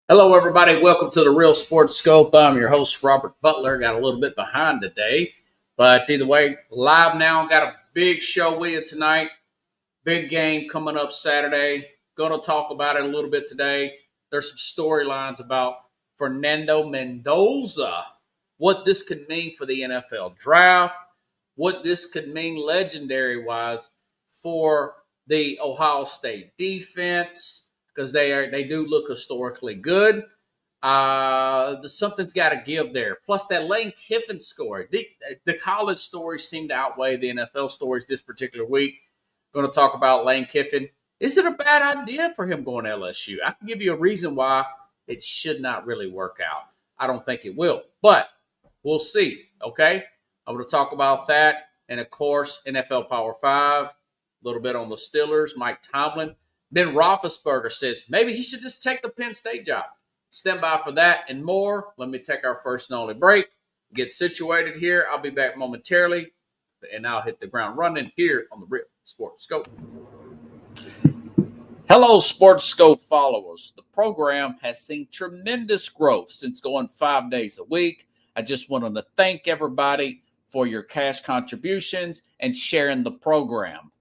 Hello, everybody. Welcome to the Real Sports Scope. I'm your host, Robert Butler. Got a little bit behind today, but either way, live now. Got a big show with you tonight. Big game coming up Saturday. Going to talk about it a little bit today. There's some storylines about Fernando Mendoza, what this could mean for the NFL draft, what this could mean legendary-wise for the Ohio State defense, because they do look historically good. Something's got to give there. Plus, that Lane Kiffin story. The college stories seem to outweigh the NFL stories this particular week. Going to talk about Lane Kiffin. Is it a bad idea for him going to LSU? I can give you a reason why it should not really work out. I don't think it will, but we'll see. Okay, I'm going to talk about that, and of course, NFL Power 5. A little bit on the Steelers. Mike Tomlin. Ben Roethlisberger says maybe he should just take the Penn State job. Stand by for that and more. Let me take our first and only break. Get situated here. I'll be back momentarily, and I'll hit the ground running here on the Real Sports Scope. Hello, Sports Scope followers. The program has seen tremendous growth since going 5 days a week. I just wanted to thank everybody for your cash contributions and sharing the program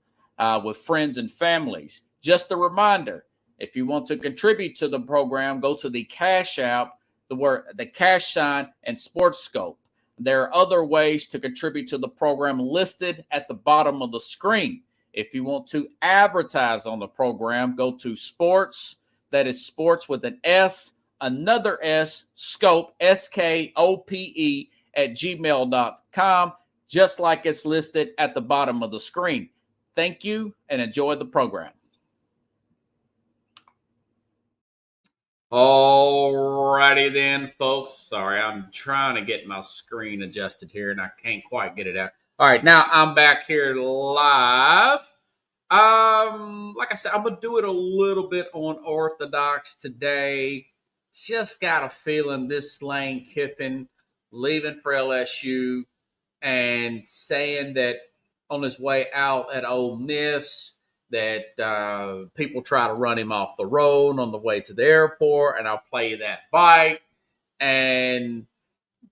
with friends and families. Just a reminder, if you want to contribute to the program, go to the Cash App, the cash sign, and Sports Scope. There are other ways to contribute to the program listed at the bottom of the screen. If you want to advertise on the program, go to sports, that is sports with an S, another S, scope, SKOPE, at gmail.com, just like it's listed at the bottom of the screen. Thank you and enjoy the program. Alrighty then, folks. Sorry, I'm trying to get my screen adjusted here and I can't quite get it out. All right, now I'm back here live. Like I said, I'm gonna do it a little bit unorthodox today. Just got a feeling this Lane Kiffin leaving for LSU and saying that on his way out at Ole Miss that people try to run him off the road on the way to the airport, and I'll play you that bite. And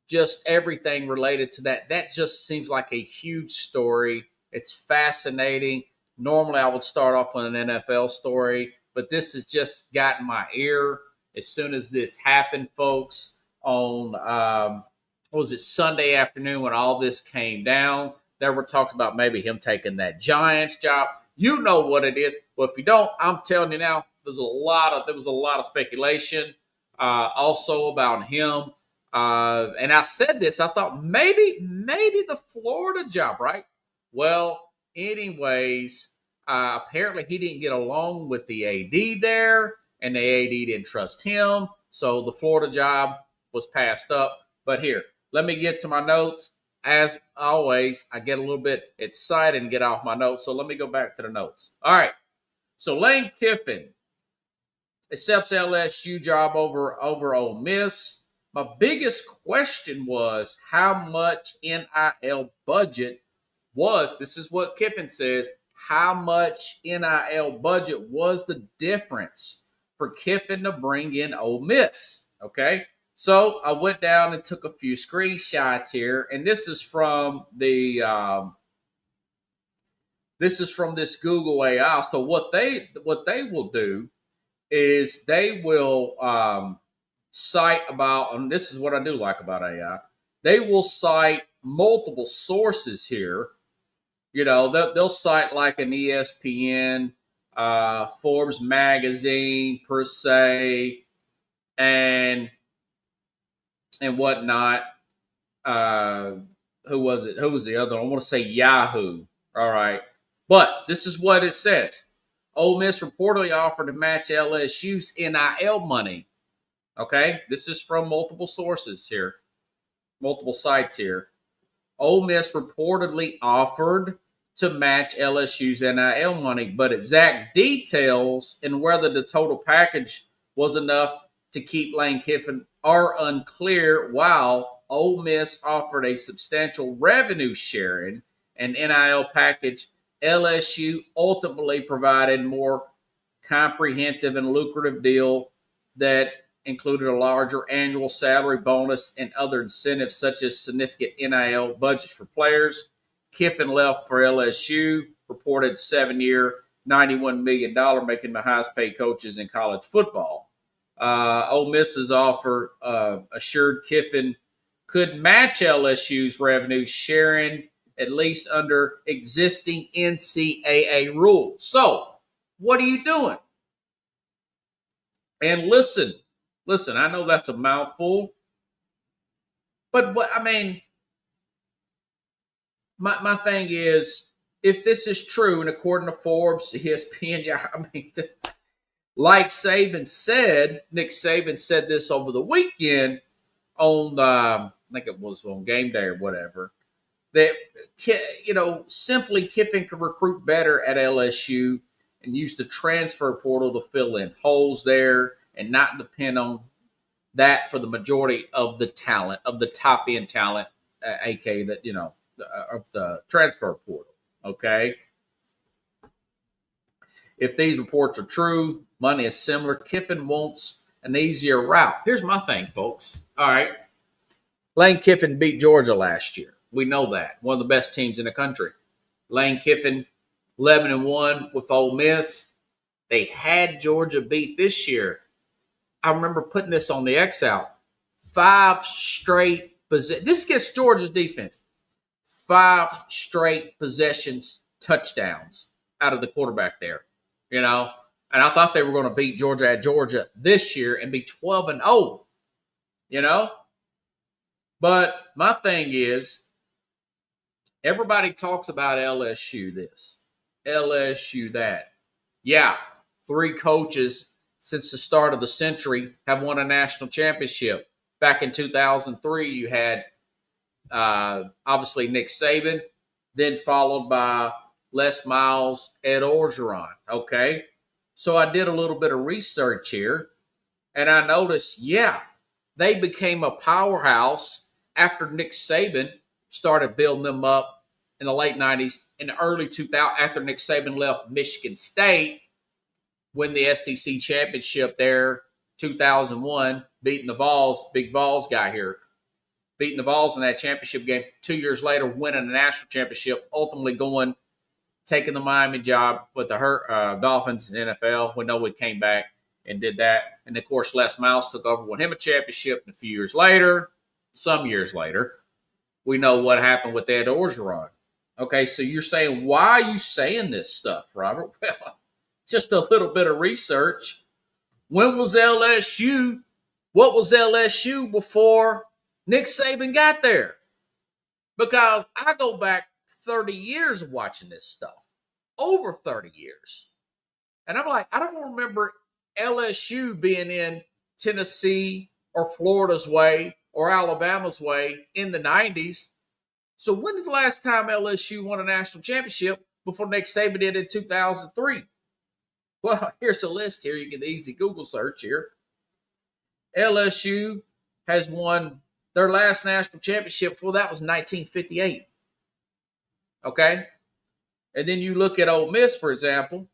just everything related to that. That just seems like a huge story. It's fascinating. Normally, I would start off with an NFL story, but this has just gotten my ear as soon as this happened, folks, on, what was it, Sunday afternoon when all this came down. There were talks about maybe him taking that Giants job. You know what it is. Well, if you don't, I'm telling you now, there was a lot of speculation also about him. And I said this, I thought maybe the Florida job, right? Well, anyways, apparently he didn't get along with the AD there, and the AD didn't trust him. So the Florida job was passed up. But here, let me get to my notes. As always, I get a little bit excited and get off my notes. So let me go back to the notes. All right. So Lane Kiffin accepts LSU job over Ole Miss. My biggest question was how much NIL budget was. This is what Kiffin says. How much NIL budget was the difference for Kiffin to bring in Ole Miss? Okay. So I went down and took a few screenshots here, and this is from this Google AI. So what they will do is they will cite about, and this is what I do like about AI. They will cite multiple sources here. You know, they'll cite like an ESPN, Forbes magazine per se, and whatnot. Who was it? Who was the other one? I want to say Yahoo. All right. But this is what it says. Ole Miss reportedly offered to match LSU's NIL money. Okay. This is from multiple sources here, multiple sites here. Ole Miss reportedly offered to match LSU's NIL money, but exact details and whether the total package was enough to keep Lane Kiffin are unclear, while Ole Miss offered a substantial revenue sharing and NIL package. LSU ultimately provided more comprehensive and lucrative deal that included a larger annual salary bonus and other incentives such as significant NIL budgets for players. Kiffin left for LSU, reported 7-year, $91 million, making the highest paid coaches in college football. Ole Miss's offer assured Kiffin could match LSU's revenue, sharing at least under existing NCAA rules. So, what are you doing? And listen, I know that's a mouthful, but what I mean, my thing is, if this is true, and according to Forbes, ESPN, yeah, I mean, like Saban said, Nick Saban said this over the weekend on, I think it was on game day or whatever, that, simply Kiffin could recruit better at LSU and use the transfer portal to fill in holes there and not depend on that for the majority of the talent, of the top end talent, aka that, of the transfer portal. Okay. If these reports are true, money is similar. Kiffin wants an easier route. Here's my thing, folks. All right. Lane Kiffin beat Georgia last year. We know that. One of the best teams in the country. Lane Kiffin, 11-1 with Ole Miss. They had Georgia beat this year. I remember putting this on the X out. 5 straight possessions. This gets Georgia's defense. 5 straight possessions, touchdowns out of the quarterback there. And I thought they were going to beat Georgia at Georgia this year and be 12-0. But my thing is, everybody talks about LSU this, LSU that. Yeah, 3 coaches since the start of the century have won a national championship. Back in 2003, you had obviously Nick Saban, then followed by Les Miles, Ed Orgeron. Okay, so I did a little bit of research here, and I noticed, they became a powerhouse after Nick Saban started building them up in the late 90s, in the early 2000s, after Nick Saban left Michigan State, win the SEC championship there, 2001, beating the Vols, big Vols guy here, beating the Vols in that championship game. 2 years later, winning the national championship, ultimately taking the Miami job with the Dolphins in the NFL. We know we came back and did that. And, of course, Les Miles took over, won him a championship. And a few years later, some years later, we know what happened with Ed Orgeron. Okay, so you're saying, why are you saying this stuff, Robert? Well, just a little bit of research. When was LSU? What was LSU before Nick Saban got there? Because I go back 30 years of watching this stuff, over 30 years. And I'm like, I don't remember LSU being in Tennessee or Florida's way or Alabama's way in the 90s. So when is the last time LSU won a national championship before Nick Saban did in 2003? Well, here's a list here. You can easy Google search here. LSU has won their last national championship. Well, that was 1958. Okay? And then you look at Ole Miss, for example.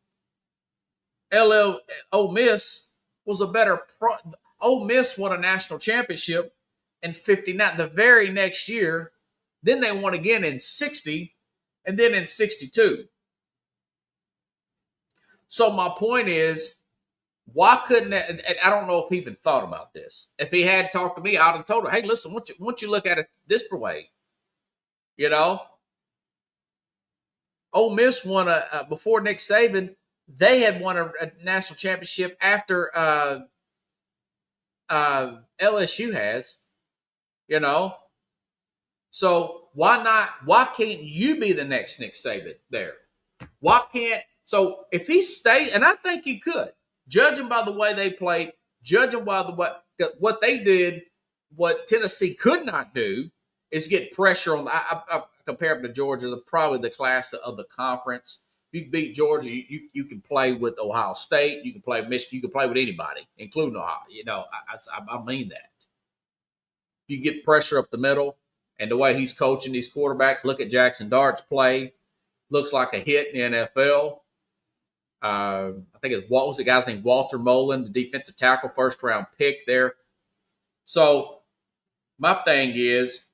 Ole Miss was a better Ole Miss won a national championship in 59, the very next year. Then they won again in 60, and then in 62. So my point is, why couldn't that, and I don't know if he even thought about this. If he had talked to me, I'd have told him, hey, listen, once you look at it this way, Ole Miss won before Nick Saban, they had won a national championship after LSU has, So why can't you be the next Nick Saban there? So if he stays, and I think he could, judging by the way they played, judging by what they did, what Tennessee could not do is get pressure on. I compare them to Georgia, probably the class of the conference. If you beat Georgia, you can play with Ohio State. You can play Michigan. You can play with anybody, including Ohio. I mean that. You get pressure up the middle, and the way he's coaching these quarterbacks, look at Jackson Dart's play. Looks like a hit in the NFL. I think what was the guy's name? Walter Mullen, the defensive tackle, first round pick there. So my thing is,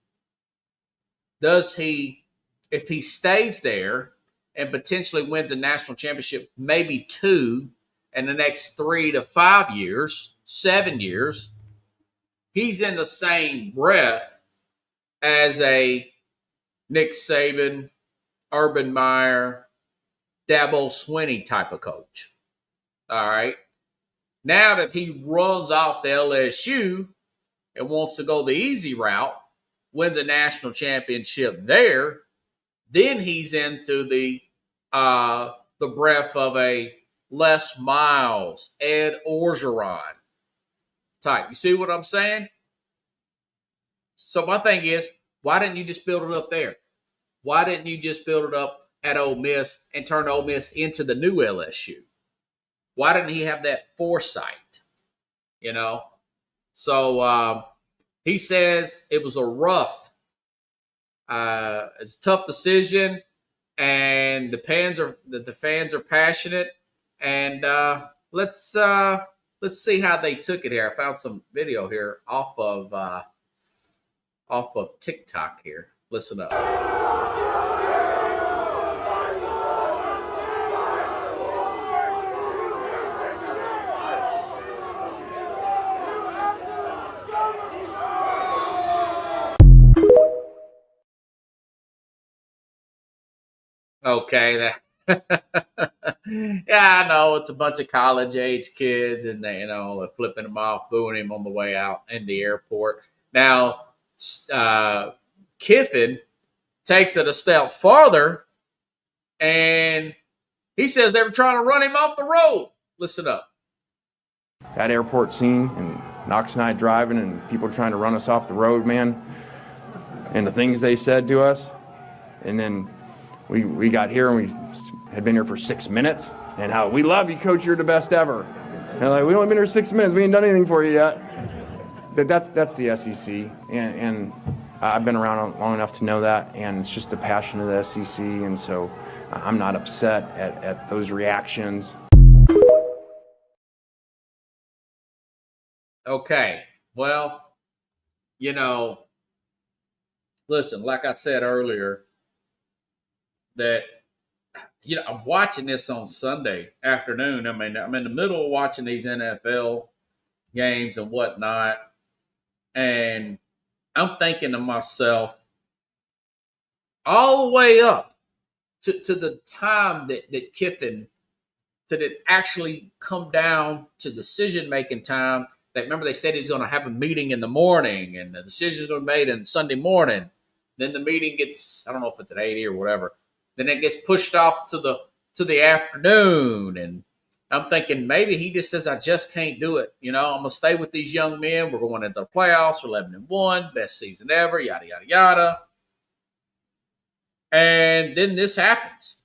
if he stays there and potentially wins a national championship, maybe 2 in the next 3 to 5 years, 7 years, he's in the same breath as a Nick Saban, Urban Meyer, Dabo Swinney type of coach. All right. Now that he runs off to LSU and wants to go the easy route, wins a national championship there, then he's into the breath of a Les Miles, Ed Orgeron type. You see what I'm saying? So my thing is, why didn't you just build it up there? Why didn't you just build it up at Ole Miss and turn Ole Miss into the new LSU? Why didn't he have that foresight? You know? So he says it was a rough, it's a tough decision, and the fans are passionate, and let's see how they took it here. I found some video here off of TikTok here. Listen up. Okay, yeah, I know it's a bunch of college age kids, and they're flipping him off, booing him on the way out in the airport. Now, Kiffin takes it a step farther, and he says they were trying to run him off the road. Listen up. That airport scene and Knox and I driving and people trying to run us off the road, man, and the things they said to us, and then we got here and we had been here for 6 minutes, and how we love you, coach, you're the best ever. And like, we only been here 6 minutes, we ain't done anything for you yet. That's the SEC, and I've been around long enough to know that, and it's just the passion of the SEC, and so I'm not upset at those reactions. Okay, well, listen, like I said earlier, that I'm watching this on Sunday afternoon. I mean, I'm in the middle of watching these NFL games and whatnot, and I'm thinking to myself, all the way up to the time that Kiffin, to that actually come down to decision-making time, that remember they said he's going to have a meeting in the morning and the decision's going to be made on Sunday morning. Then the meeting gets, I don't know if it's at 80 or whatever. Then it gets pushed off to the afternoon. And I'm thinking maybe he just says, I just can't do it. I'm going to stay with these young men. We're going into the playoffs, 11-1, best season ever, yada, yada, yada. And then this happens.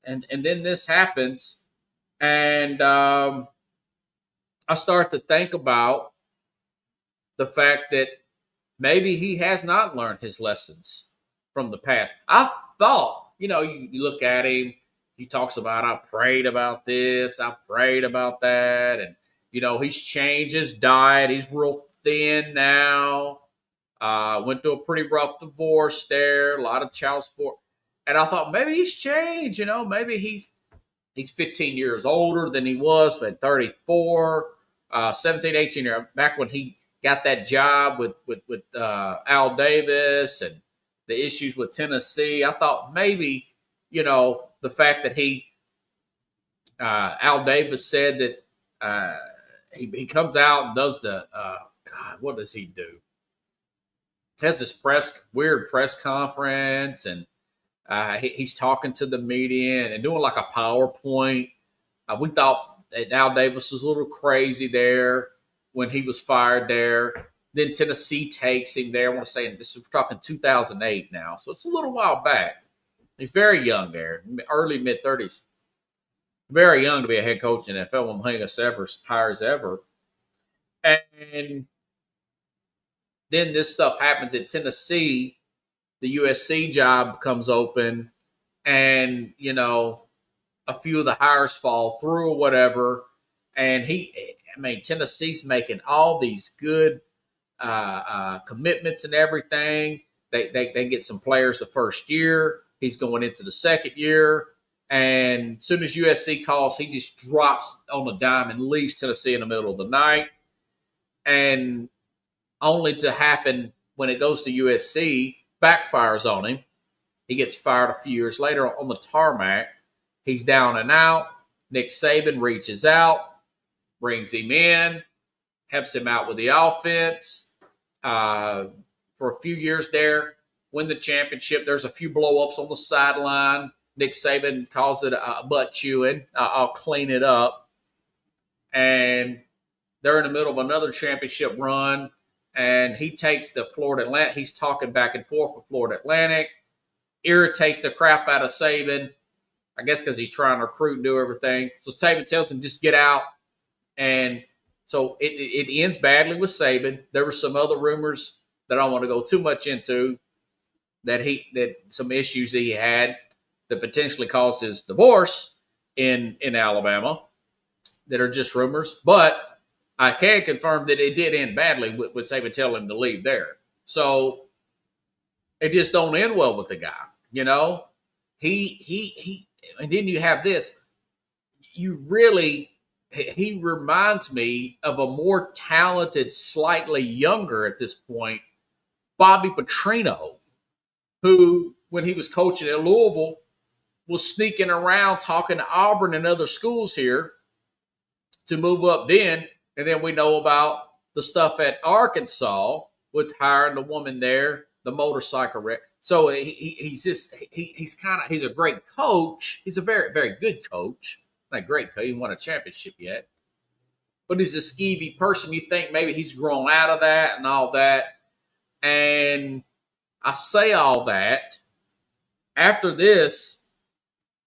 And then this happens. And I start to think about the fact that maybe he has not learned his lessons from the past. I thought, you look at him, he talks about, I prayed about this, I prayed about that. And, he's changed his diet. He's real thin now. Went through a pretty rough divorce there, a lot of child support. And I thought maybe he's changed, maybe he's 15 years older than he was at 34, 17, 18 years, back when he got that job with Al Davis and the issues with Tennessee. I thought maybe, the fact that Al Davis said that he comes out and does the, God, what does he do? Has this weird press conference, and he's talking to the media and doing like a PowerPoint. We thought that Al Davis was a little crazy there when he was fired there. Then Tennessee takes him there. I want to say we're talking 2008 now, so it's a little while back. He's very young there, early mid-30s. Very young to be a head coach in the NFL, one of the youngest hires ever. And then this stuff happens at Tennessee. The USC job comes open, and a few of the hires fall through or whatever. And Tennessee's making all these good commitments and everything. They get some players the first year. He's going into the second year. And as soon as USC calls, he just drops on a dime and leaves Tennessee in the middle of the night. And only to happen when it goes to USC, backfires on him. He gets fired a few years later on the tarmac. He's down and out. Nick Saban reaches out, brings him in, helps him out with the offense for a few years there, win the championship. There's a few blow-ups on the sideline. Nick Saban calls it a butt chewing. I'll clean it up. And they're in the middle of another championship run, and he takes the Florida Atlantic. He's talking back and forth with Florida Atlantic, irritates the crap out of Saban, I guess because he's trying to recruit and do everything. So Saban tells him, just get out. And so it ends badly with Saban. There were some other rumors that I don't want to go too much into, that some issues he had that potentially caused his divorce in Alabama that are just rumors. But I can confirm that it did end badly with Saban telling him to leave there. So it just don't end well with the guy, you know. He and then you have this. He reminds me of a more talented, slightly younger at this point, Bobby Petrino, who, when he was coaching at Louisville, was sneaking around talking to Auburn and other schools here to move up then. And then we know about the stuff at Arkansas with hiring the woman there, the motorcycle wreck. So he's a great coach. He's a very, very good coach. Not great coach. He won a championship yet. But he's a skeevy person. You think maybe he's grown out of that and all that. And I say all that after this,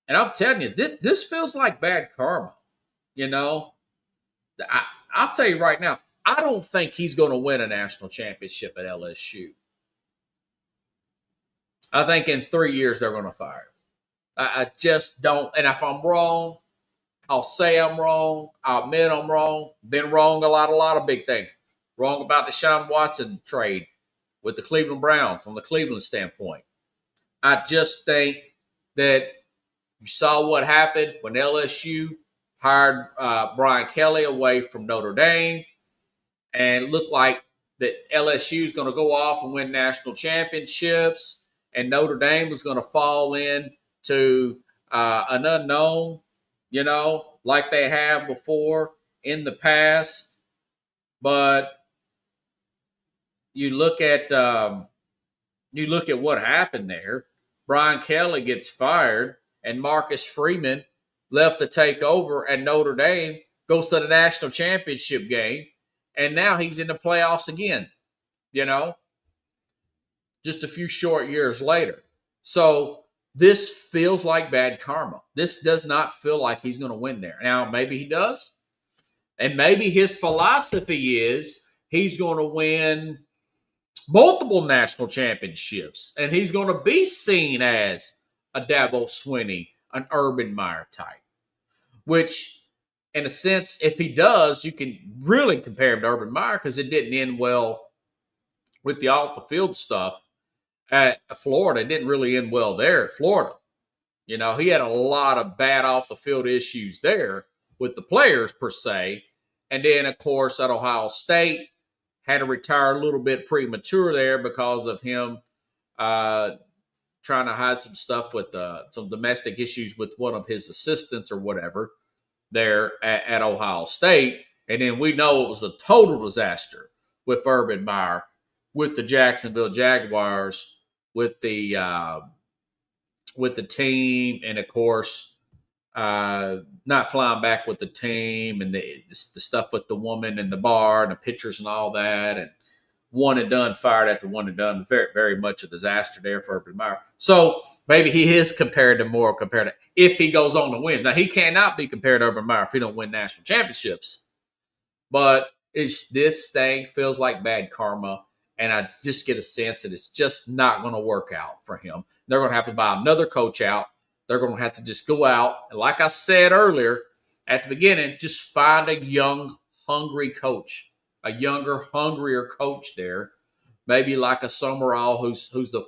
and I'm telling you, this feels like bad karma. You know, I'll tell you right now, I don't think he's going to win a national championship at LSU. I think in 3 years they're going to fire him. I just don't. And if I'm wrong, I'll say I'm wrong. I'll admit I'm wrong. Been wrong a lot of big things. Wrong about the Deshaun Watson trade with the Cleveland Browns from the Cleveland standpoint. I just think that you saw what happened when LSU hired Brian Kelly away from Notre Dame, and it looked like that LSU is going to go off and win national championships, and Notre Dame was going to fall into an unknown, you know, like they have before in the past. But you look at what happened there. Brian Kelly gets fired, and Marcus Freeman left to take over, and Notre Dame goes to the national championship game, and now he's in the playoffs again, you know, just a few short years later. So this feels like bad karma. This does not feel like he's going to win there. Now, maybe he does, and maybe his philosophy is he's going to win multiple national championships, and he's going to be seen as a Dabo Swinney, an Urban Meyer type, which, in a sense, if he does, you can really compare him to Urban Meyer because it didn't end well with the off-the-field stuff at Florida. It didn't really end well there at Florida. You know, he had a lot of bad off-the-field issues there with the players, per se. And then, of course, at Ohio State, had to retire a little bit premature there because of him trying to hide some stuff with some domestic issues with one of his assistants or whatever there at Ohio State. And then we know it was a total disaster with Urban Meyer, with the Jacksonville Jaguars, with the team, and of course, not flying back with the team, and the stuff with the woman and the bar and the pictures and all that, and one and done, fired after one and done. Very, very much a disaster there for Urban Meyer. So maybe he is compared to if he goes on to win. Now, he cannot be compared to Urban Meyer if he don't win national championships. But this thing feels like bad karma, and I just get a sense that it's just not going to work out for him. They're going to have to buy another coach out they're going to have to just go out. And like I said earlier at the beginning, just find a young, hungry coach, a younger, hungrier coach there. Maybe like a Summerall, who's the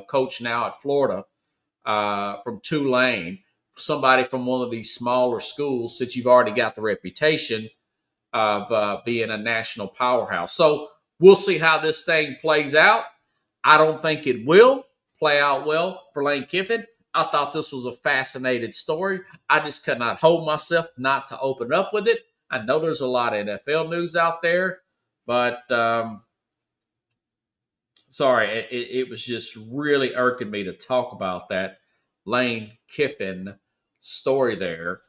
coach now at Florida, from Tulane, somebody from one of these smaller schools, since you've already got the reputation of being a national powerhouse. So we'll see how this thing plays out. I don't think it will play out well for Lane Kiffin. I thought this was a fascinating story. I just could not hold myself not to open up with it. I know there's a lot of NFL news out there, but sorry, it was just really irking me to talk about that Lane Kiffin story there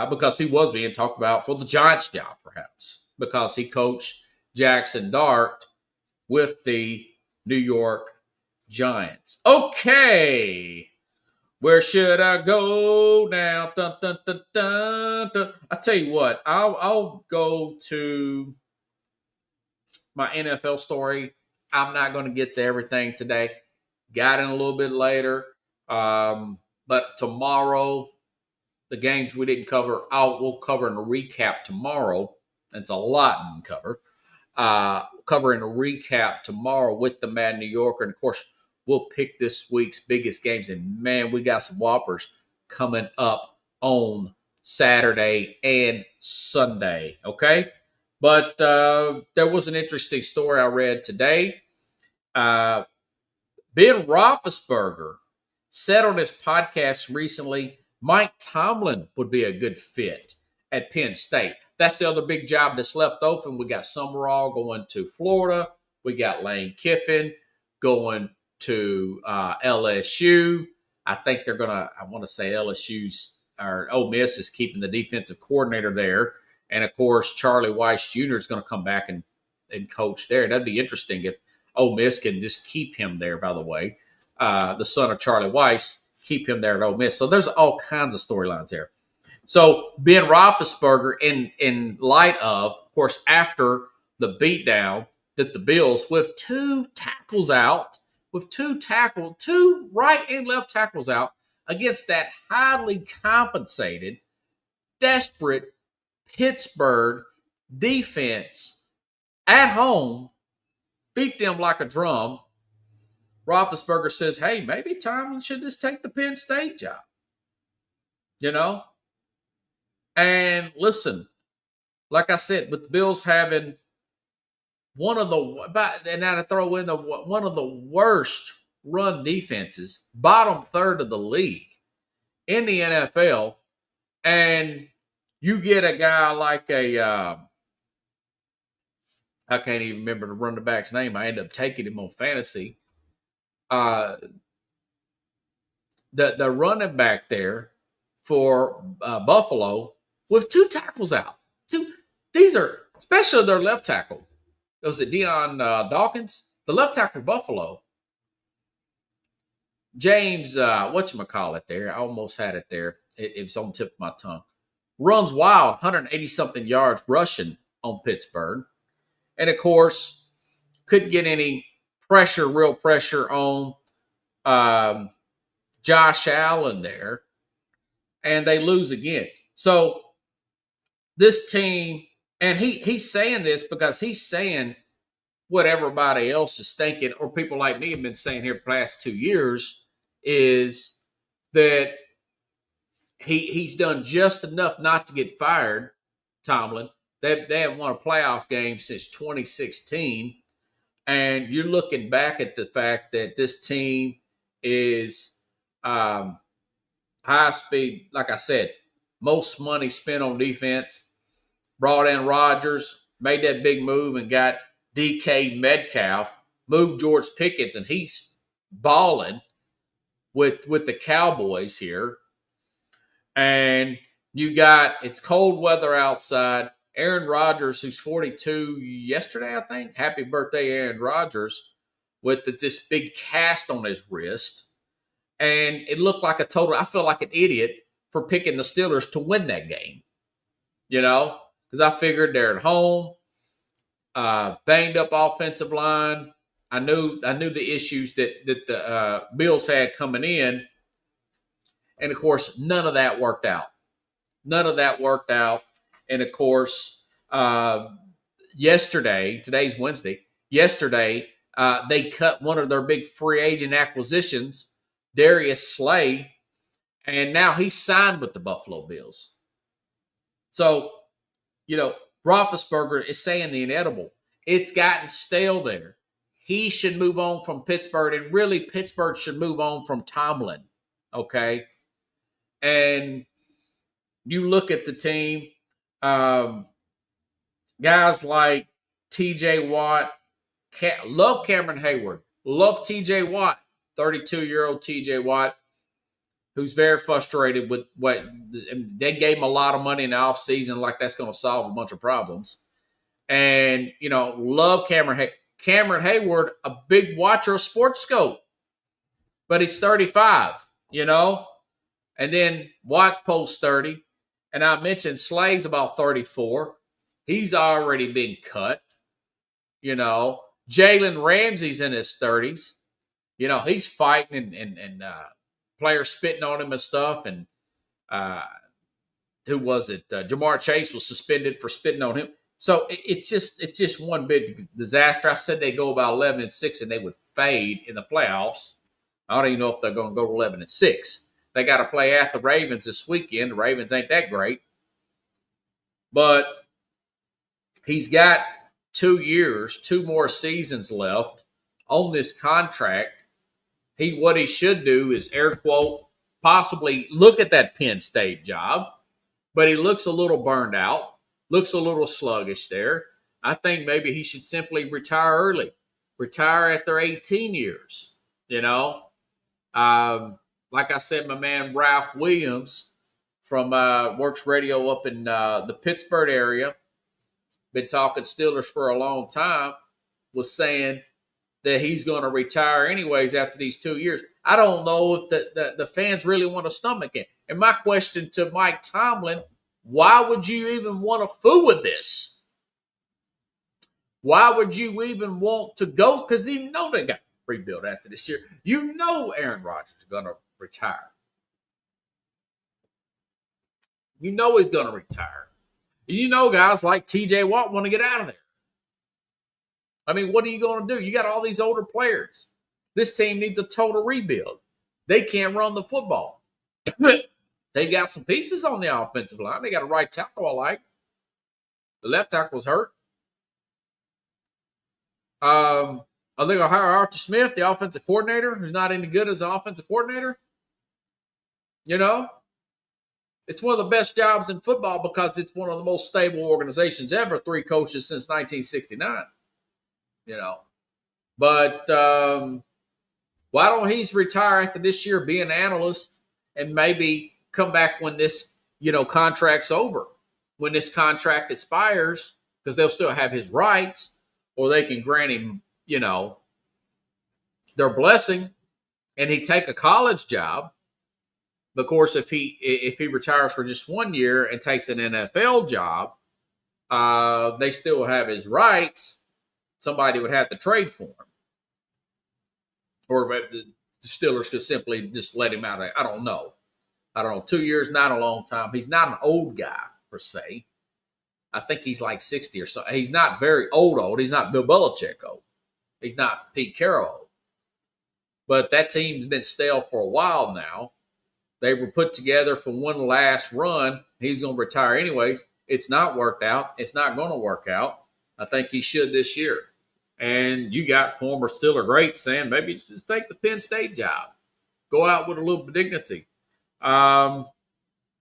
because he was being talked about for the Giants job, perhaps, because he coached Jackson Dart with the New York Giants. Okay. Where should I go now? Dun, dun, dun, dun, dun. I tell you what, I'll go to my NFL story. I'm not going to get to everything today. Got in a little bit later. But tomorrow, the games we didn't cover, we'll cover in a recap tomorrow. It's a lot to cover. Covering a recap tomorrow with the Mad New Yorker. And, of course, we'll pick this week's biggest games. And, man, we got some whoppers coming up on Saturday and Sunday, okay? But there was an interesting story I read today. Ben Roethlisberger said on his podcast recently, Mike Tomlin would be a good fit at Penn State. That's the other big job that's left open. We got Summerall going to Florida. We got Lane Kiffin going to LSU. I think they're going to, I want to say LSU's, or Ole Miss is keeping the defensive coordinator there. And, of course, Charlie Weiss Jr. is going to come back and coach there. That'd be interesting if Ole Miss can just keep him there, by the way. The son of Charlie Weiss, keep him there at Ole Miss. So there's all kinds of storylines there. So Ben Roethlisberger, in light of course, after the beatdown that the Bills, with two right and left tackles out against that highly compensated, desperate Pittsburgh defense at home, beat them like a drum. Roethlisberger says, hey, maybe Tomlin should just take the Penn State job. You know? And listen, like I said, with the Bills having one of the worst run defenses, bottom third of the league in the NFL, and you get a guy like I can't even remember the running back's name. I ended up taking him on fantasy. The running back there for Buffalo with two tackles out. These are, especially their left tackle. Was it Deion Dawkins? The left tackle Buffalo. James, whatchamacallit there. I almost had it there. It was on the tip of my tongue. Runs wild, 180-something yards rushing on Pittsburgh. And, of course, couldn't get any real pressure on Josh Allen there. And they lose again. So this team, and he's saying this because he's saying what everybody else is thinking, or people like me have been saying here for the last 2 years, is that he's done just enough not to get fired, Tomlin. They haven't won a playoff game since 2016. And you're looking back at the fact that this team is high speed, like I said, most money spent on defense. Brought in Rodgers, made that big move and got DK Metcalf, moved George Pickens, and he's balling with the Cowboys here. And you got, it's cold weather outside. Aaron Rodgers, who's 42 yesterday, I think. Happy birthday, Aaron Rodgers, with this big cast on his wrist. And it looked like I feel like an idiot for picking the Steelers to win that game. You know? Because I figured they're at home, banged up offensive line. I knew the issues that the Bills had coming in. And, of course, none of that worked out. None of that worked out. And, of course, yesterday, today's Wednesday, yesterday, they cut one of their big free agent acquisitions, Darius Slay, and now he's signed with the Buffalo Bills. So, Roethlisberger is saying the inedible. It's gotten stale there. He should move on from Pittsburgh, and really Pittsburgh should move on from Tomlin, okay? And you look at the team, guys like T.J. Watt, love Cameron Hayward, love T.J. Watt, 32-year-old T.J. Watt, who's very frustrated with what they gave him a lot of money in the offseason, like that's going to solve a bunch of problems. And, love Cameron Hayward, a big watcher of Sports Scope, but he's 35, and then Watts post 30. And I mentioned Slay's about 34. He's already been cut. Jalen Ramsey's in his 30s. He's fighting and players spitting on him and stuff. And who was it? Jamar Chase was suspended for spitting on him. So it's just one big disaster. I said they go about 11-6 and they would fade in the playoffs. I don't even know if they're going to go to 11-6. They got to play at the Ravens this weekend. The Ravens ain't that great. But he's got 2 years, 2 more seasons left on this contract. What he should do is, air quote, possibly look at that Penn State job. But he looks a little burned out, looks a little sluggish there. I think maybe he should simply retire early, retire after 18 years, Like I said, my man Ralph Williams from Works Radio up in the Pittsburgh area, been talking Steelers for a long time, was saying that he's going to retire anyways after these 2 years. I don't know if the fans really want to stomach it. And my question to Mike Tomlin, why would you even want to fool with this? Why would you even want to go? Because you know they got to rebuild after this year. Aaron Rodgers is going to retire. He's going to retire. Guys like T.J. Watt want to get out of there. I mean, what are you going to do? You got all these older players. This team needs a total rebuild. They can't run the football. They got some pieces on the offensive line. They got a right tackle I like. The left tackle was hurt. I think I'll hire Arthur Smith, the offensive coordinator, who's not any good as an offensive coordinator. It's one of the best jobs in football because it's one of the most stable organizations ever. 3 coaches since 1969. But why don't he retire after this year, be an analyst, and maybe come back when this, contract's over, when this contract expires, because they'll still have his rights, or they can grant him, their blessing, and he take a college job. Of course, if he retires for just 1 year and takes an NFL job, they still have his rights. Somebody would have to trade for him. Or the Steelers could simply just let him out. I don't know. 2 years, not a long time. He's not an old guy, per se. I think he's like 60 or so. He's not very old. He's not Bill Belichick old. He's not Pete Carroll old. But that team's been stale for a while now. They were put together for one last run. He's going to retire anyways. It's not worked out. It's not going to work out. I think he should this year. And you got former Steeler greats saying maybe just take the Penn State job. Go out with a little dignity. I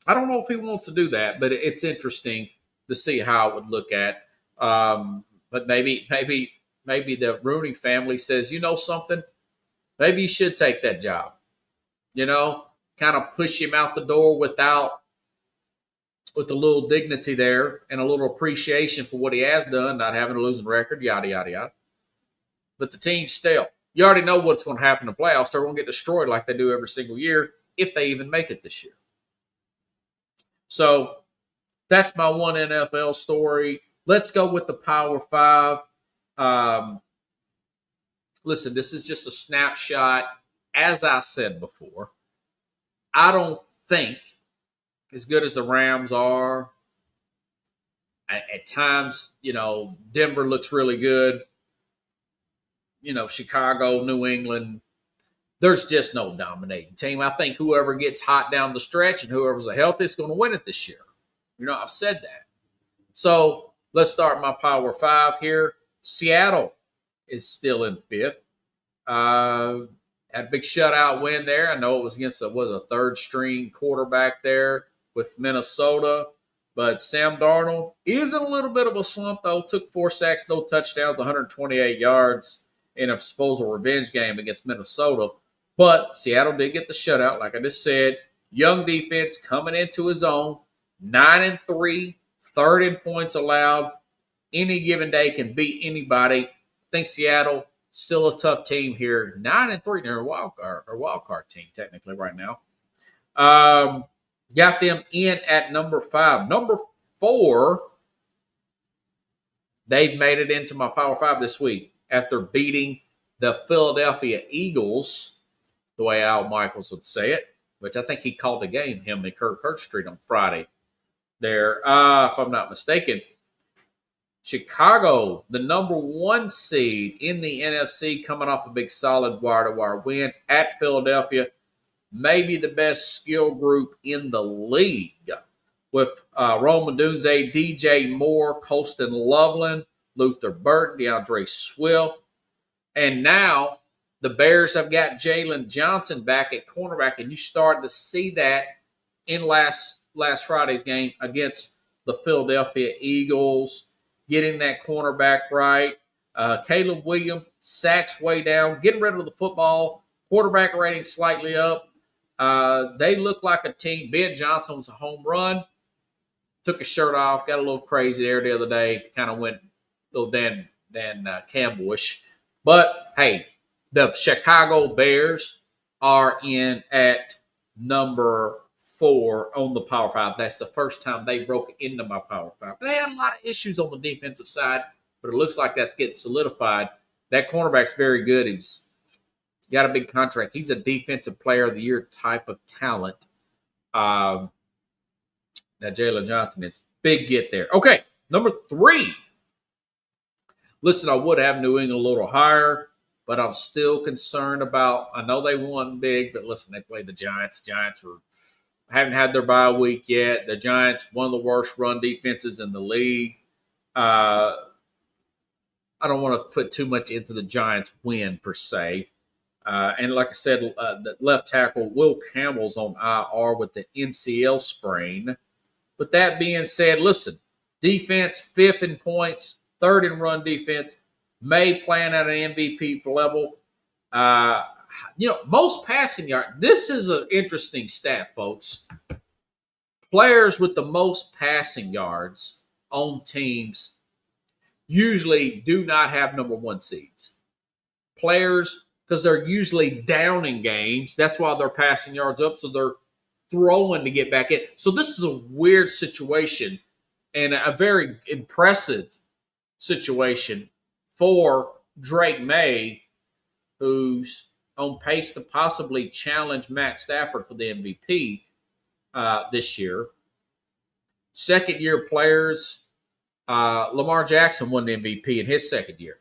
don't know if he wants to do that, but it's interesting to see how it would look at. But maybe the Rooney family says, something? Maybe you should take that job. Kind of push him out the door with a little dignity there and a little appreciation for what he has done, not having a losing record, yada, yada, yada. But the team's stale. You already know what's going to happen in the playoffs. They're going to get destroyed like they do every single year, if they even make it this year. So that's my one NFL story. Let's go with the Power 5. Listen, this is just a snapshot. As I said before, I don't think, as good as the Rams are, at times, Denver looks really good. Chicago, New England, there's just no dominating team. I think whoever gets hot down the stretch and whoever's the healthiest is going to win it this year. I've said that. So let's start my Power 5 here. Seattle is still in fifth. Had a big shutout win there. I know it was against a third-string quarterback there with Minnesota. But Sam Darnold is in a little bit of a slump, though. Took 4 sacks, no touchdowns, 128 yards in a supposed revenge game against Minnesota. But Seattle did get the shutout, like I just said. Young defense coming into his own. 9-3, third in points allowed. Any given day can beat anybody. I think Seattle still a tough team here. 9-3, they're a wild card team technically right now. Got them in at number 5. Number 4, they've made it into my Power 5 this week after beating the Philadelphia Eagles, the way Al Michaels would say it, which I think he called the game, him and Kirk Herbstreit on Friday there, if I'm not mistaken. Chicago, the number 1 seed in the NFC, coming off a big solid wire-to-wire win at Philadelphia. Maybe the best skill group in the league with Rome Odunze, DJ Moore, Colston Loveland, Luther Burton, DeAndre Swift. And now the Bears have got Jalen Johnson back at cornerback, and you started to see that in last Friday's game against the Philadelphia Eagles, getting that cornerback right. Caleb Williams, sacks way down, getting rid of the football, quarterback rating slightly up. They look like a team. Ben Johnson was a home run. Took his shirt off, got a little crazy there the other day. Kind of went a little Dan Campbell-ish. But, hey, the Chicago Bears are in at number 4 on the Power 5. That's the first time they broke into my Power 5. They had a lot of issues on the defensive side, but it looks like that's getting solidified. That cornerback's very good. He's got a big contract. He's a defensive player of the year type of talent. Now, Jalen Johnson is big get there. Okay, number 3. Listen, I would have New England a little higher, but I'm still concerned about, I know they won big, but listen, they played the Giants. Giants haven't had their bye week yet. The Giants, one of the worst run defenses in the league. I don't want to put too much into the Giants' win per se. And like I said, the left tackle, Will Campbell's on IR with the MCL sprain. But that being said, listen, defense, 5th in points, 3rd in run defense, may playing at an MVP level. Most passing yards. This is an interesting stat, folks. Players with the most passing yards on teams usually do not have number 1 seeds. Players, because they're usually down in games. That's why they're passing yards up, so they're throwing to get back in. So this is a weird situation and a very impressive situation for Drake May, who's on pace to possibly challenge Matt Stafford for the MVP this year. Second-year players, Lamar Jackson won the MVP in his second year.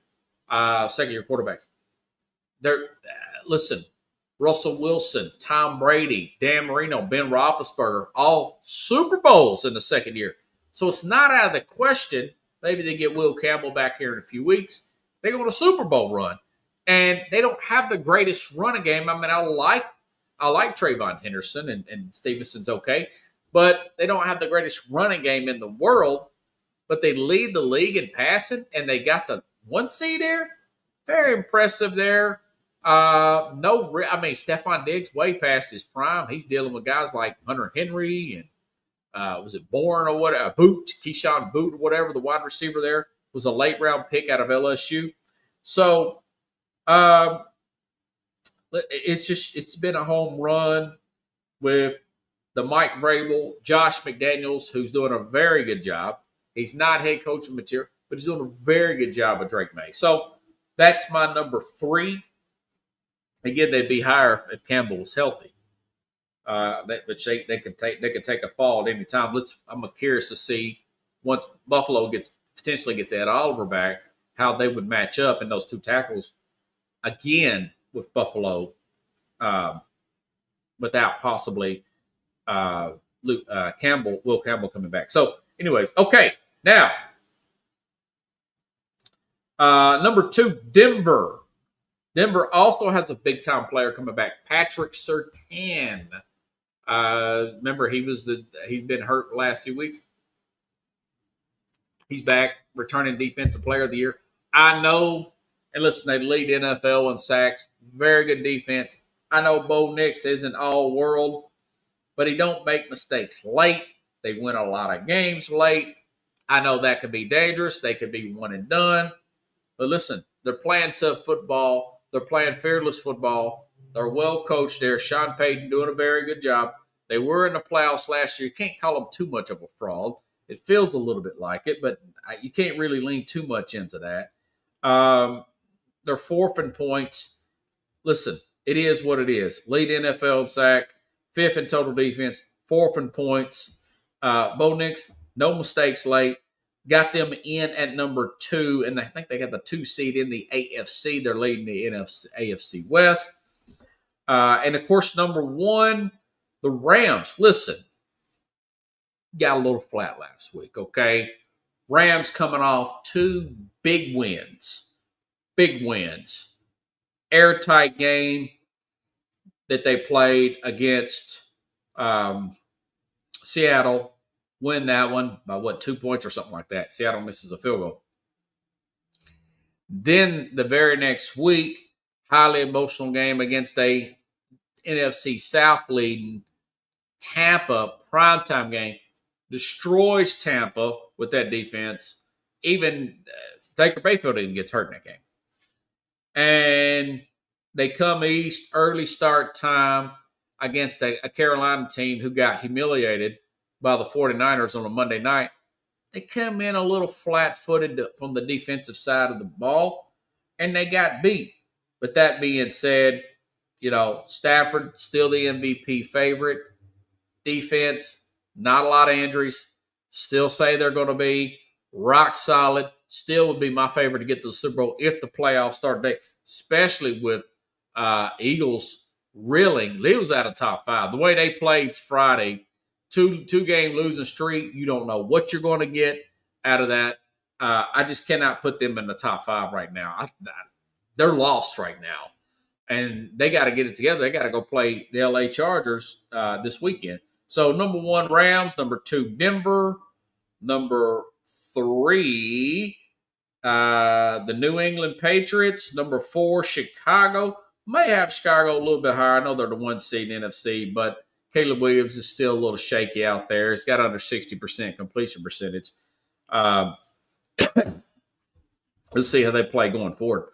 Second-year quarterbacks. Listen, Russell Wilson, Tom Brady, Dan Marino, Ben Roethlisberger, all Super Bowls in the second year. So it's not out of the question. Maybe they get Will Campbell back here in a few weeks. They go on a Super Bowl run. And they don't have the greatest running game. I mean, I like Trayvon Henderson, and Stevenson's okay. But they don't have the greatest running game in the world. But they lead the league in passing, and they got the 1 seed there. Very impressive there. Stephon Diggs way past his prime. He's dealing with guys like Hunter Henry and was it Bourne or what? Keyshawn Boot or whatever. The wide receiver there was a late round pick out of LSU. So it's been a home run with the Mike Vrabel, Josh McDaniels, who's doing a very good job. He's not head coaching material, but he's doing a very good job with Drake May. So that's my number 3. Again, they'd be higher if Campbell was healthy. Which they could take a fall at any time. I'm curious to see once Buffalo potentially gets Ed Oliver back, how they would match up in those two tackles again with Buffalo, without possibly Will Campbell coming back. So, anyways, okay, now number 2, Denver. Denver also has a big time player coming back, Patrick Surtain. Remember, he's been hurt the last few weeks. He's back, returning defensive player of the year. I know, and listen, they lead NFL in sacks. Very good defense. I know Bo Nix isn't all world, but he don't make mistakes late. They win a lot of games late. I know that could be dangerous. They could be one and done. But listen, they're playing tough football. They're playing fearless football. They're well coached there. Sean Payton doing a very good job. They were in the playoffs last year. You can't call them too much of a fraud. It feels a little bit like it, but you can't really lean too much into that. They're 4th in points. Listen, it is what it is. Lead NFL in sack, 5th in total defense, 4th in points. Bo Nix, no mistakes late. Got them in at number 2, and I think they got the 2 seed in the AFC. They're leading the AFC West. And, of course, number 1, the Rams. Listen, got a little flat last week, okay? Rams coming off 2 big wins. Big wins. Airtight game that they played against Seattle. Win that one by 2 points or something like that. Seattle misses a field goal. Then the very next week, highly emotional game against a NFC South leading Tampa, primetime game. Destroys Tampa with that defense. Even Baker Mayfield even gets hurt in that game. And they come east, early start time against a Carolina team who got humiliated by the 49ers on a Monday night. They come in a little flat-footed from the defensive side of the ball, and they got beat. But that being said, Stafford still the MVP favorite. Defense, not a lot of injuries. Still say they're going to be rock solid. Still would be my favorite to get to the Super Bowl if the playoffs start today, especially with Eagles reeling. Eagles out of top 5. The way they played Friday, two-game losing streak, you don't know what you're going to get out of that. I just cannot put them in the top 5 right now. They're lost right now. And they got to get it together. They got to go play the LA Chargers this weekend. So, number 1, Rams. Number 2, Denver. Number 3, the New England Patriots. Number 4, Chicago. May have Chicago a little bit higher. I know they're the 1 seed in NFC, but Caleb Williams is still a little shaky out there. He's got under 60% completion percentage. Let's see how they play going forward.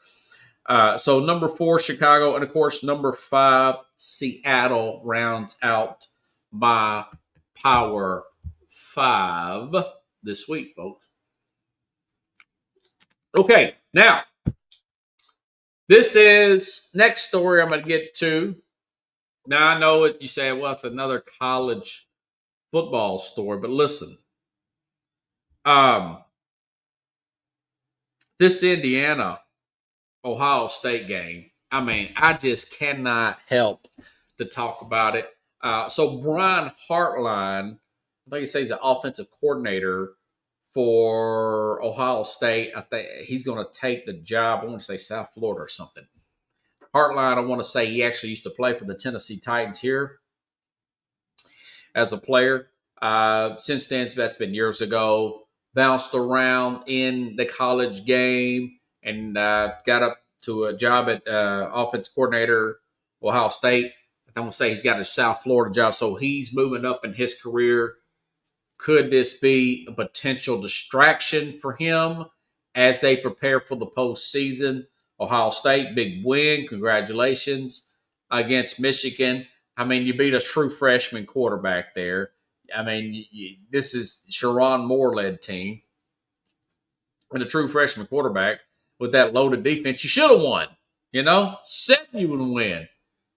So number 4, Chicago, and of course number 5, Seattle rounds out my Power 5 this week, folks. Okay, now this is next story I'm going to get to. Now I know it. You say, well, it's another college football story, but listen. This Indiana Ohio State game, I mean, I just cannot help to talk about it. So Brian Hartline, I think he says he's the offensive coordinator for Ohio State. I think he's going to take the job. I want to say South Florida or something. Hartline, I want to say he actually used to play for the Tennessee Titans here as a player. Since then, that's been years ago. Bounced around in the college game and got up to a job at offense coordinator, Ohio State. I'm going to say he's got a South Florida job, so he's moving up in his career. Could this be a potential distraction for him as they prepare for the postseason? Ohio State, big win. Congratulations against Michigan. I mean, you beat a true freshman quarterback there. I mean, this is Sharon Moore-led team. And a true freshman quarterback with that loaded defense, you should have won. Said you would win.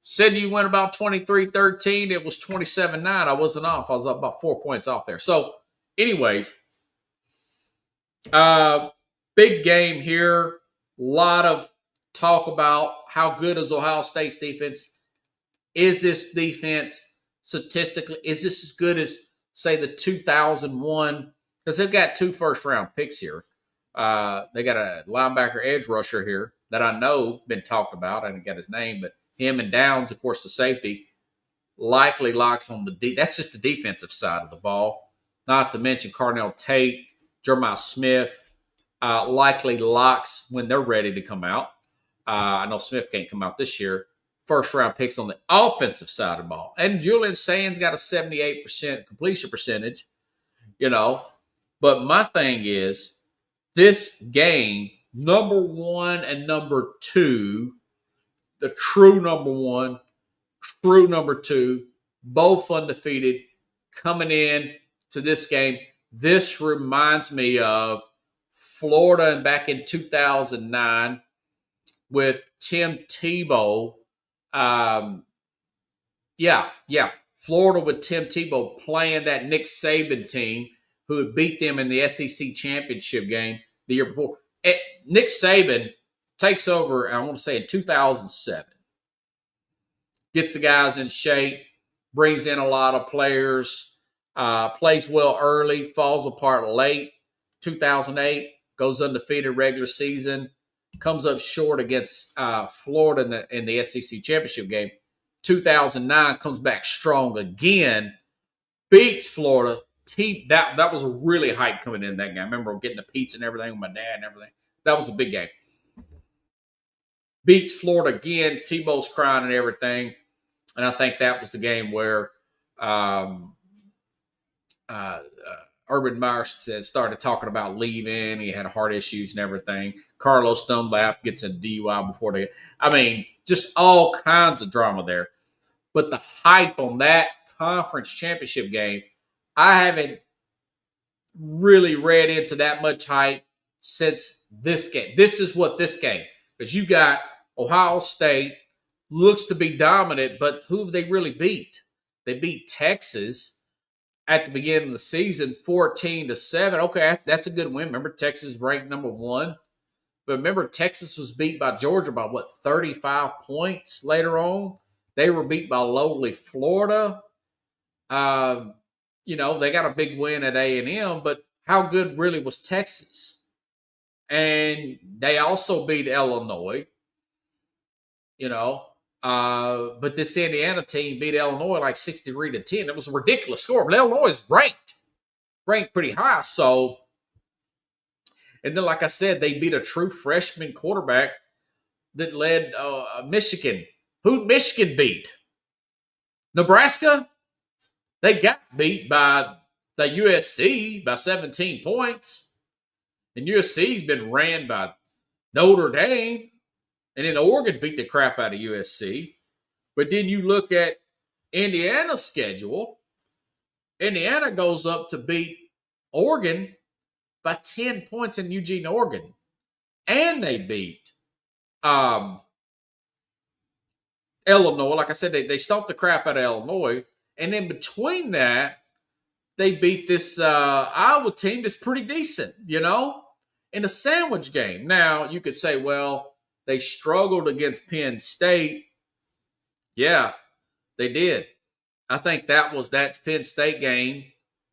Said you went about 23-13. It was 27-9. I wasn't off. I was up about 4 points off there. So, anyways, big game here. A lot of talk about how good is Ohio State's defense. Is this defense statistically, is this as good as, say, the 2001? Because they've got 2 first-round picks here. They got a linebacker edge rusher here that I know been talked about. I didn't get his name, but him and Downs, of course, the safety, likely locks on the that's just the defensive side of the ball. Not to mention Carnell Tate, Jeremiah Smith, likely locks when they're ready to come out. I know Smith can't come out this year. First-round picks on the offensive side of the ball. And Julian Sands got a 78% completion percentage, But my thing is, this game, number 1 and number 2, the true number 1, true number 2, both undefeated, coming in to this game. This reminds me of Florida and back in 2009 with Tim Tebow. Florida with Tim Tebow playing that Nick Saban team who had beat them in the SEC championship game the year before. Nick Saban takes over, I want to say, in 2007. Gets the guys in shape, brings in a lot of players, plays well early, falls apart late. 2008, goes undefeated regular season, comes up short against Florida in the SEC championship game. 2009 comes back strong again, beats Florida. That was a really hype coming in that game. I remember getting the pizza and everything with my dad and everything. That was a big game. Beats Florida again. Tebow's crying and everything. And I think that was the game where Urban Meyer started talking about leaving. He had heart issues and everything. Carlos Dunlap gets a DUI before they. I mean, just all kinds of drama there. But the hype on that conference championship game, I haven't really read into that much hype since this game. This is what this game, because you got Ohio State, looks to be dominant, but who have they really beat? They beat Texas at the beginning of the season, 14-7. Okay, that's a good win. Remember, Texas ranked number 1. But remember, Texas was beat by Georgia by, 35 points later on? They were beat by lowly Florida. They got a big win at A&M, but how good really was Texas? And they also beat Illinois, but this Indiana team beat Illinois like 63-10. It was a ridiculous score, but Illinois is ranked pretty high. So, and then, like I said, they beat a true freshman quarterback that led Michigan. Who'd Michigan beat? Nebraska? They got beat by the USC by 17 points. And USC's been ran by Notre Dame. And then Oregon beat the crap out of USC. But then you look at Indiana's schedule. Indiana goes up to beat Oregon by 10 points in Eugene, Oregon. And they beat Illinois. Like I said, they stomped the crap out of Illinois. And in between that, they beat this Iowa team that's pretty decent, in a sandwich game. Now, you could say, well, they struggled against Penn State. Yeah, they did. I think that Penn State game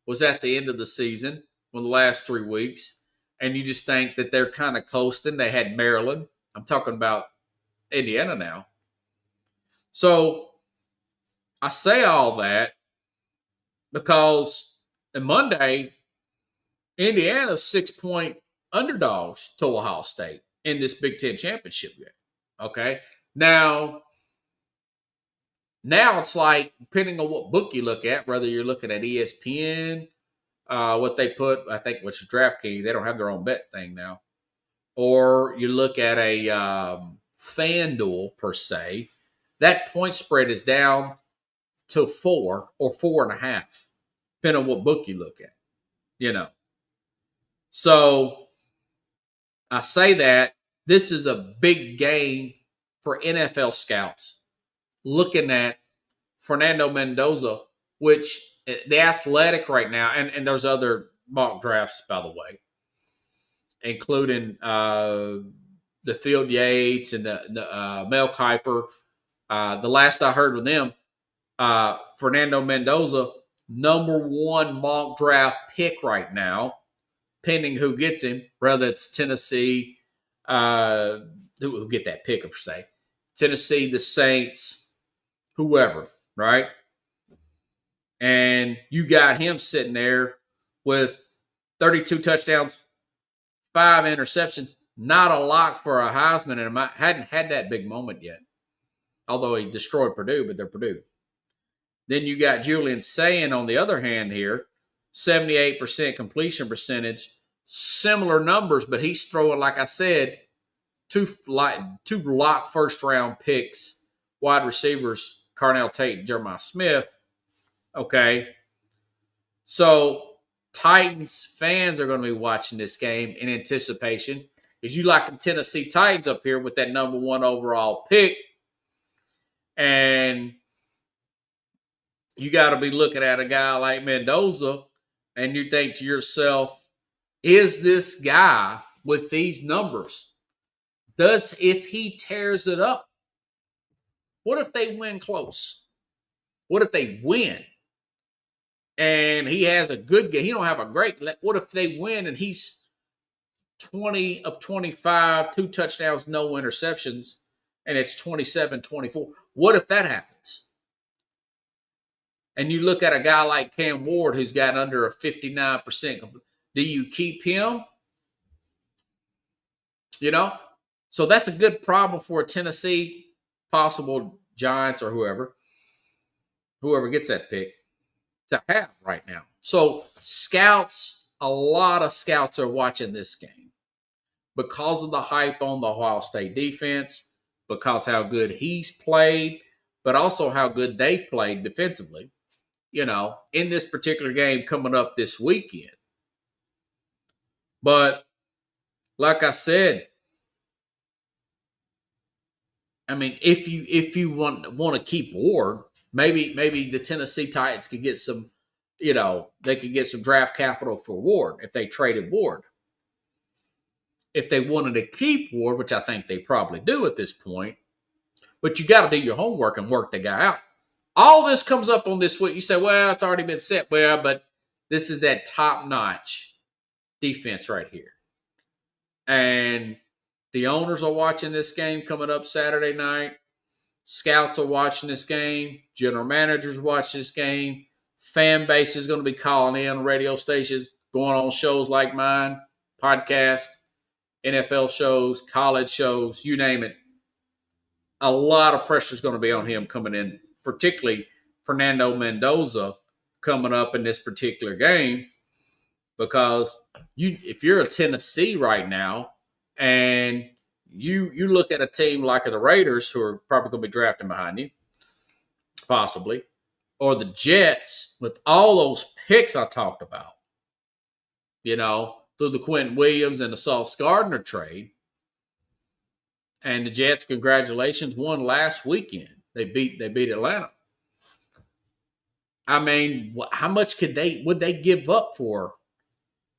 was at the end of the season, the last 3 weeks. And you just think that they're kind of coasting. They had Maryland. I'm talking about Indiana now. So I say all that because on Monday, Indiana's 6-point underdogs to Ohio State in this Big Ten championship game. Okay. Now it's like, depending on what book you look at, whether you're looking at ESPN, what they put, I think, which is DraftKings, they don't have their own bet thing now. Or you look at a FanDuel per se, that point spread is down to 4 or 4.5, depending on what book you look at, So I say that this is a big game for NFL scouts looking at Fernando Mendoza, which the Athletic right now, and there's other mock drafts, by the way, including the Field Yates and the Mel Kiper. The last I heard with them, Fernando Mendoza, number one mock draft pick right now, pending who gets him, whether it's Tennessee, who get that pick, per se, Tennessee, the Saints, whoever, right? And you got him sitting there with 32 touchdowns, 5 interceptions. Not a lock for a Heisman, and hadn't had that big moment yet. Although he destroyed Purdue, but they're Purdue. Then you got Julian Sayin on the other hand here, 78% completion percentage, similar numbers, but he's throwing, like I said, two lock first-round picks, wide receivers, Carnell Tate and Jeremiah Smith. Okay. So Titans fans are going to be watching this game in anticipation because you like the Tennessee Titans up here with that number one overall pick. And you got to be looking at a guy like Mendoza and you think to yourself, is this guy with these numbers, if he tears it up, what if they win close? What if they win? And he has a good game. He don't have a great. What if they win and he's 20 of 25, 2 touchdowns, no interceptions, and it's 27-24? What if that happens? And you look at a guy like Cam Ward who's got under a 59%. Do you keep him? You know? So that's a good problem for a Tennessee, possible Giants or whoever gets that pick, to have right now. So scouts, a lot of scouts are watching this game because of the hype on the Ohio State defense, because how good he's played, but also how good they've played defensively, in this particular game coming up this weekend. But like I said, I mean, if you want to keep Ward, maybe the Tennessee Titans could get some, they could get some draft capital for Ward if they traded Ward. If they wanted to keep Ward, which I think they probably do at this point, but you got to do your homework and work the guy out. All this comes up on this week. You say, well, it's already been set. Well, but this is that top-notch defense right here. And the owners are watching this game coming up Saturday night. Scouts are watching this game. General managers watch this game. Fan base is going to be calling in, radio stations, going on shows like mine, podcasts, NFL shows, college shows, you name it. A lot of pressure is going to be on him coming in, particularly Fernando Mendoza coming up in this particular game, because if you're a Tennessee right now and you look at a team like the Raiders, who are probably going to be drafting behind you, possibly, or the Jets with all those picks I talked about, through the Quentin Williams and the Sauce Gardner trade. And the Jets, congratulations, won last weekend. They beat Atlanta. I mean, how much would they give up for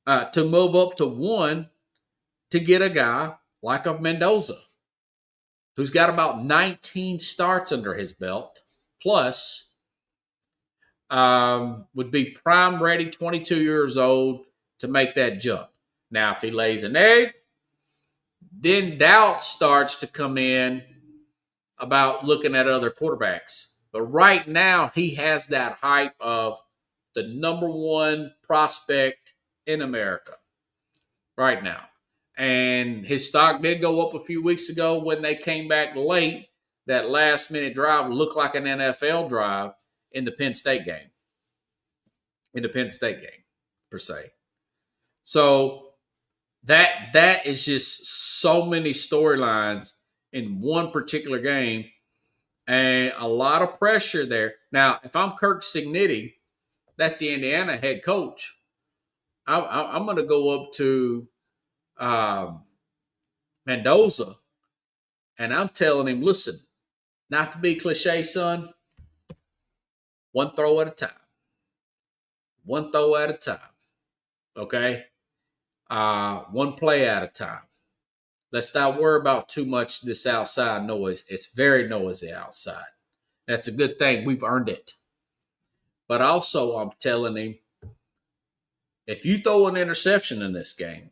to move up to 1 to get a guy like a Mendoza, who's got about 19 starts under his belt, plus would be prime ready, 22 years old, to make that jump. Now, if he lays an egg, then doubt starts to come in about looking at other quarterbacks. But right now, he has that hype of the number one prospect in America right now. And his stock did go up a few weeks ago when they came back late. That last-minute drive looked like an NFL drive in the Penn State game. Per se. So that is just so many storylines in one particular game and a lot of pressure there. Now, if I'm Kirk Cignetti, that's the Indiana head coach, I'm going to go up to Mendoza, and I'm telling him, listen, Not to be cliche, son, one throw at a time. One throw at a time. Okay? One play at a time. Let's not worry about too much this outside noise. It's very noisy outside. That's a good thing. We've earned it. But also, I'm telling him, if you throw an interception in this game,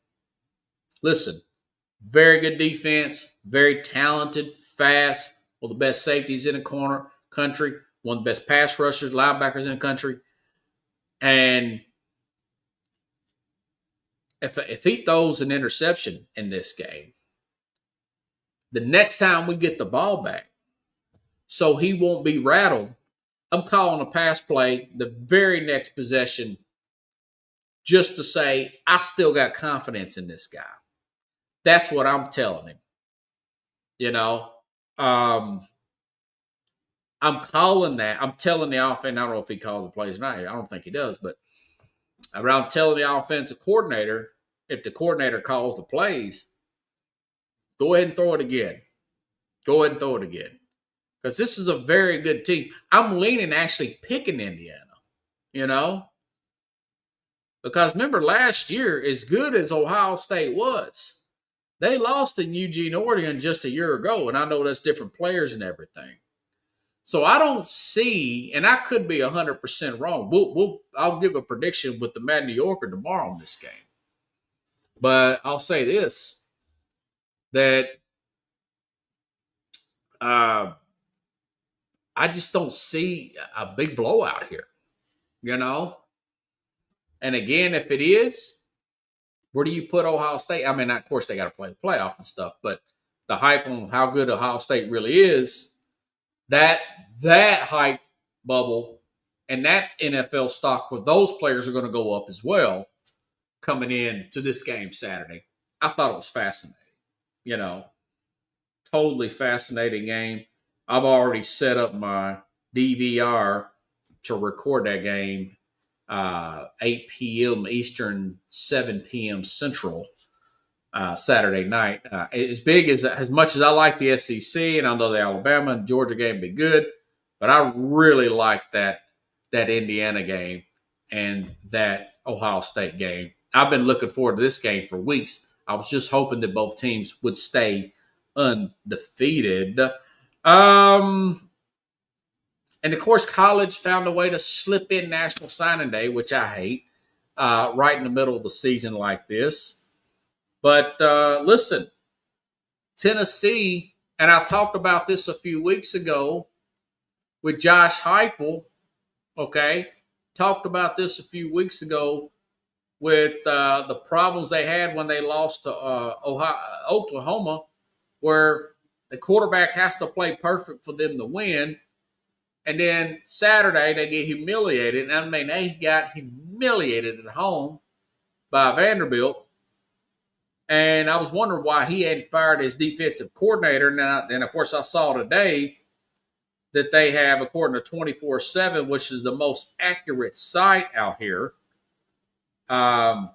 listen, very good defense, very talented, fast, one of the best safeties in the country, one of the best pass rushers, linebackers in the country. And if he throws an interception in this game, the next time we get the ball back, so he won't be rattled, I'm calling a pass play the very next possession just to say, I still got confidence in this guy. That's what I'm telling him. You know, I'm calling that. I'm telling the offense, I don't know if he calls the plays or not. I don't think he does, but I'm telling the offensive coordinator, if the coordinator calls the plays, go ahead and throw it again. Go ahead and throw it again. Because this is a very good team. I'm leaning actually picking Indiana, you know. Because remember last year, as good as Ohio State was, they lost in Eugene, Oregon just a year ago. And I know that's different players and everything. So I don't see, and I could be 100% wrong. I'll give a prediction with the Mad New Yorker tomorrow on this game. But I'll say this, that I just don't see a big blowout here, you know? And again, if it is, where do you put Ohio State? I mean, of course, they got to play the playoff and stuff, but the hype on how good Ohio State really is, that hype bubble and that NFL stock for those players are going to go up as well coming in to this game Saturday. I thought it was fascinating, you know, totally fascinating game. I've already set up my DVR to record that game 8 p.m. Eastern, 7 p.m. Central Saturday night. As much as I like the SEC, and I know the Alabama and Georgia game be good, but I really like that Indiana game and that Ohio State game. I've been looking forward to this game for weeks. I was just hoping that both teams would stay undefeated. And of course, college found a way to slip in National Signing Day, which I hate, right in the middle of the season like this. But listen, Tennessee, and I talked about this a few weeks ago with Josh Heupel, okay? Talked about this a few weeks ago with the problems they had when they lost to Oklahoma, where the quarterback has to play perfect for them to win. And then Saturday, they get humiliated. I mean, they got humiliated at home by Vanderbilt. And I was wondering why he hadn't fired his defensive coordinator. And of course, I saw today that they have, according to 24/7, which is the most accurate site out here, as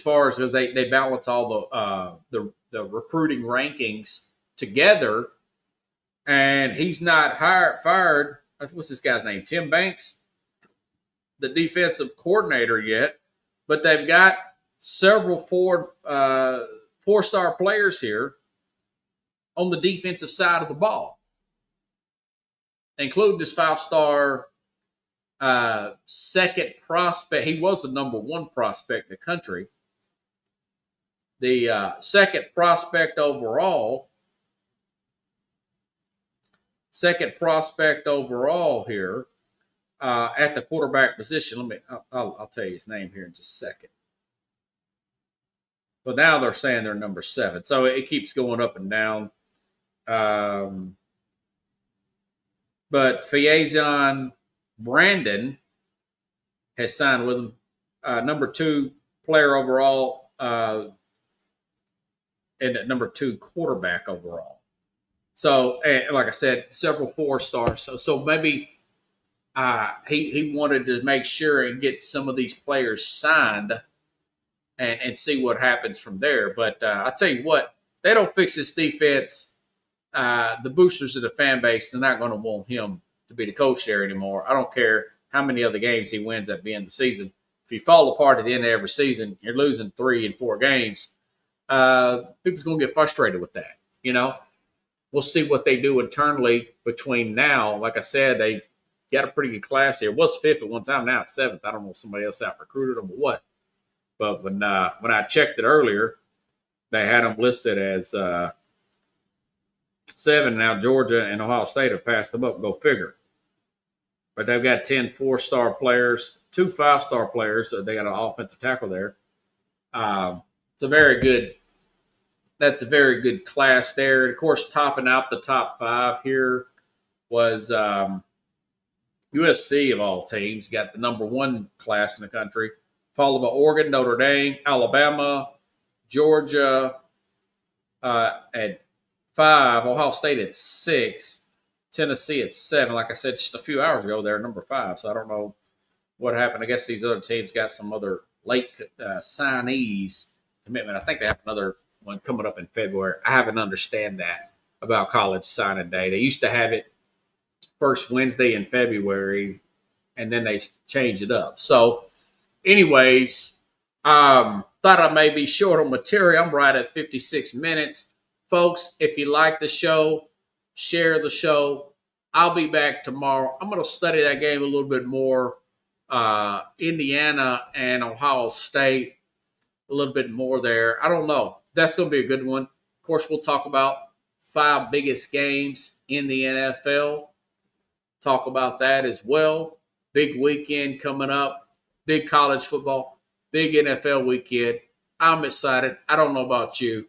far as they balance all the recruiting rankings together. And he's not fired. What's this guy's name? Tim Banks, the defensive coordinator yet. But they've got several four-star players here on the defensive side of the ball, including this 5-star second prospect. He was the number 1 prospect in the country. The second prospect overall here at the quarterback position. I'll tell you his name here in just a second. But now they're saying they're number 7, so it keeps going up and down. But Faison Brandon has signed with him, number 2 player overall, and number 2 quarterback overall. So, like I said, several 4-stars. So maybe he wanted to make sure and get some of these players signed and see what happens from there. But I tell you what, they don't fix this defense the boosters of the fan base, they're not going to want him to be the coach there anymore. I don't care how many other games he wins at the end of the season. If you fall apart at the end of every season, you're losing 3 and 4 games. People's going to get frustrated with that. We'll see what they do internally between now. Like I said, they got a pretty good class here. It was 5th at one time. Now it's 7th. I don't know if somebody else out recruited them or what. But when I checked it earlier, they had them listed as 7. Now Georgia and Ohio State have passed them up. Go figure. But they've got 10 4-star players, 2 5-star players. So they got an offensive tackle there. It's a very good. That's a very good class there. And of course, topping out the top 5 here was USC of all teams. Got the number 1 class in the country, followed by Oregon, Notre Dame, Alabama, Georgia at 5, Ohio State at 6, Tennessee at 7. Like I said just a few hours ago, they're number 5. So I don't know what happened. I guess these other teams got some other late signees commitment. I think they have another one coming up in February. I haven't understand that about college signing day. They used to have it first Wednesday in February, and then they changed it up. So, anyways, thought I may be short on material. I'm right at 56 minutes. Folks, if you like the show, share the show. I'll be back tomorrow. I'm going to study that game a little bit more. Indiana and Ohio State, a little bit more there. I don't know. That's going to be a good one. Of course, we'll talk about 5 biggest games in the NFL. Talk about that as well. Big weekend coming up. Big college football. Big NFL weekend. I'm excited. I don't know about you.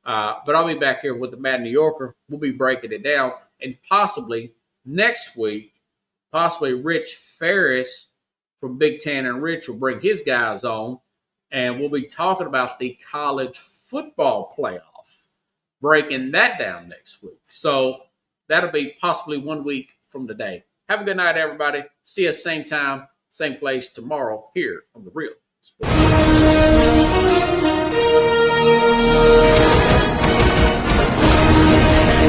But I'll be back here with the Mad New Yorker. We'll be breaking it down. And possibly next week, Rich Ferris from Big Ten and Rich will bring his guys on. And we'll be talking about the college football playoff, breaking that down next week. So that'll be possibly 1 week from today. Have a good night, everybody. See us same time, same place tomorrow here on The Real Sports.